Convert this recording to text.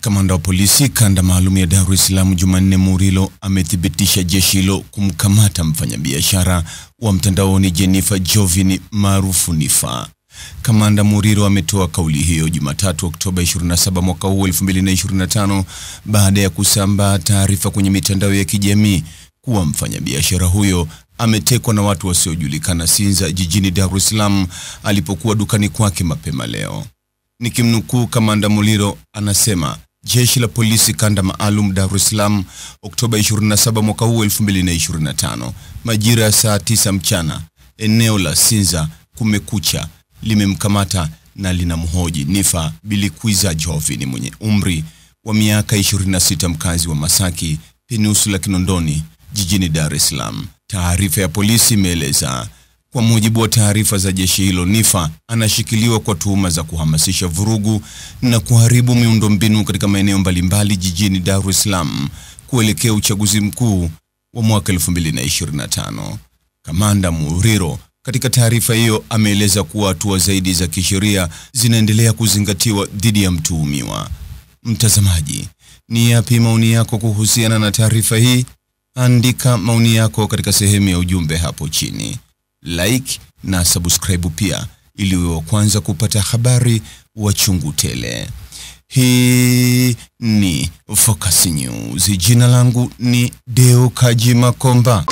Kamanda wa polisi kanda maalum ya Dar es Salaam Jumanne Murilo amethibitisha jeshi hilo kumkamata mfanyabiashara wa mtandaoni Jennifer Jovin maarufu Niffer. Kamanda Murilo ametoa kauli hiyo Jumatatu Oktoba 27 mwaka huu 2025 baada ya kusambaa taarifa kwenye mitandao ya kijamii kuwa mfanyabiashara huyo ametekwa na watu wasiojulikana Sinza jijini Dar es Salaam alipokuwa dukani kwake mapema leo. Nikimnukuu Kamanda Murilo anasema, Jeshi la polisi kanda maalum Dar es Salaam Oktoba 27 mwaka huu 2025 majira ya saa 9 mchana eneo la Sinza kumekucha limemkamata na linamhoji Niffer Bilikwiza Jovin mwenye umri wa miaka 26 mkazi wa Masaki Peninsula Kinondoni jijini Dar es Salaam. Taarifa ya polisi imeeleza, kwa mujibu wa taarifa za jeshi hilo, Niffer anashikiliwa kwa tuhuma za kuhamasisha vurugu na kuharibu miundombinu katika maeneo mbalimbali jijini Dar es Salaam kuelekea uchaguzi mkuu wa mwaka 2025. Kamanda Murilo katika taarifa hiyo ameeleza kuwa hatua zaidi za kisheria zinaendelea kuzingatiwa dhidi ya mtuhumiwa. Mtazamaji, ni yapi maoni yako kuhusiana na taarifa hii? Andika maoni yako katika sehemu ya ujumbe hapo chini. Like na subscribe pia ili uwe wa kwanza kupata habari wa chungu tele. Hii ni Focus News. Jina langu ni Deo Kaji Makomba.